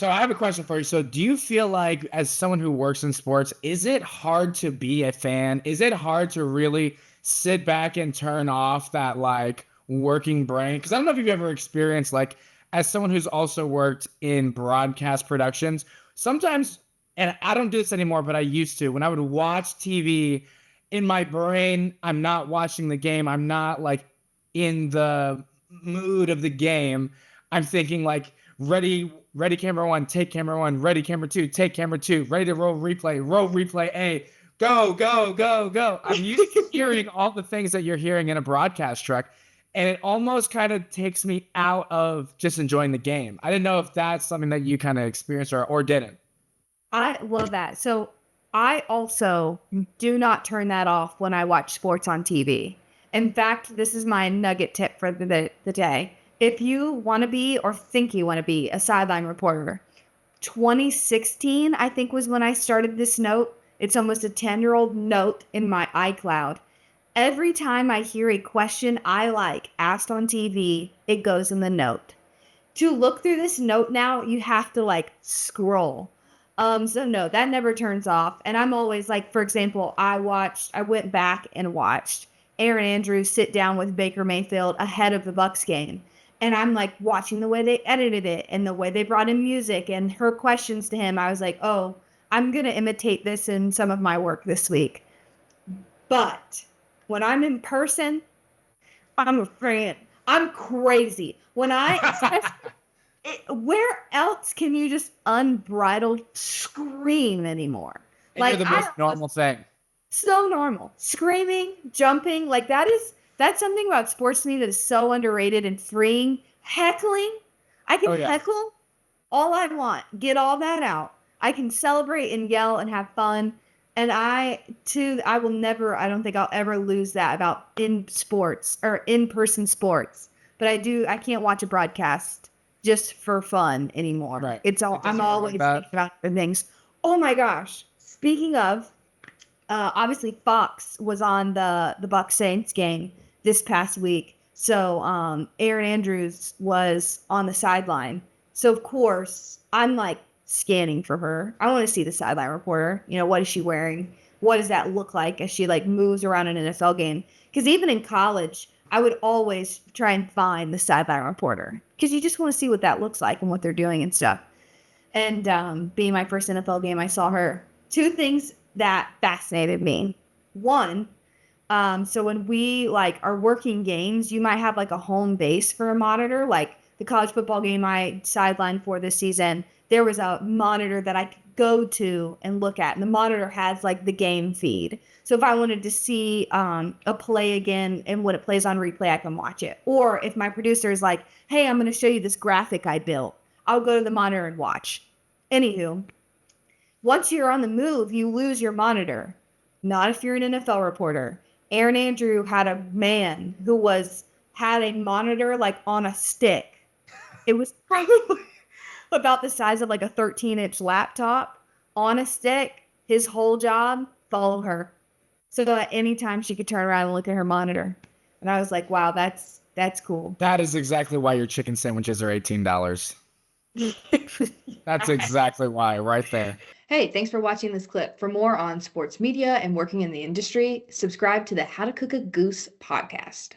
So I have a question for you. So do you feel like, as someone who works in sports, is it hard to be a fan? Is it hard to really sit back and turn off that like working brain? Because I don't know if you've ever experienced, like, as someone who's also worked in broadcast productions, sometimes, and I don't do this anymore, but I used to, when I would watch TV, in my brain, I'm not watching the game. I'm not like in the mood of the game. I'm thinking like, ready camera one, take camera one, ready camera two, take camera two, ready to roll replay A, go, go, go, go. I'm used to hearing all the things that you're hearing in a broadcast truck, and it almost kind of takes me out of just enjoying the game. I didn't know if that's something that you kind of experienced or didn't. I love that. So I also do not turn that off when I watch sports on TV. In fact, this is my nugget tip for the day. If you want to be or think you want to be a sideline reporter, 2016, I think, was when I started this note. It's almost a 10-year-old note in my iCloud. Every time I hear a question I like asked on TV, it goes in the note. To look through this note now, you have to like scroll. So no, that never turns off. And I'm always like, for example, I went back and watched Aaron Andrews sit down with Baker Mayfield ahead of the Bucs game. And I'm like watching the way they edited it and the way they brought in music and her questions to him. I was like, oh, I'm going to imitate this in some of my work this week. But when I'm in person, I'm a fan. I'm crazy. Where else can you just unbridled scream anymore? And Like, you're the most normal thing. so normal. Screaming, jumping, like that's something about sports to me that is so underrated and freeing. Heckling. I can heckle all I want. Get all that out. I can celebrate and yell and have fun. And I will never, I don't think I'll ever lose that about in sports or in-person sports. But I can't watch a broadcast just for fun anymore. Right. I'm always thinking about the things. Oh my gosh. Speaking of, obviously Fox was on the Bucs Saints game this past week. So Aaron Andrews was on the sideline. So of course I'm like scanning for her. I want to see the sideline reporter. You know, what is she wearing? What does that look like as she like moves around an NFL game? Because even in college, I would always try and find the sideline reporter because you just want to see what that looks like and what they're doing and stuff. And being my first NFL game, I saw her. Two things that fascinated me. One, so when we like are working games, you might have like a home base for a monitor. Like the college football game I sidelined for this season, there was a monitor that I could go to and look at, and the monitor has like the game feed. So if I wanted to see a play again and when it plays on replay, I can watch it. Or if my producer is like, hey, I'm going to show you this graphic I built, I'll go to the monitor and watch. Anywho, once you're on the move, you lose your monitor. Not if you're an NFL reporter. Aaron Andrew had a man who had a monitor like on a stick. It was probably about the size of like a 13-inch laptop on a stick. His whole job, follow her. So that at any time she could turn around and look at her monitor. And I was like, wow, that's cool. That is exactly why your chicken sandwiches are $18. That's exactly why, right there. Hey, thanks for watching this clip. For more on sports media and working in the industry, subscribe to the How to Cook a Goose podcast.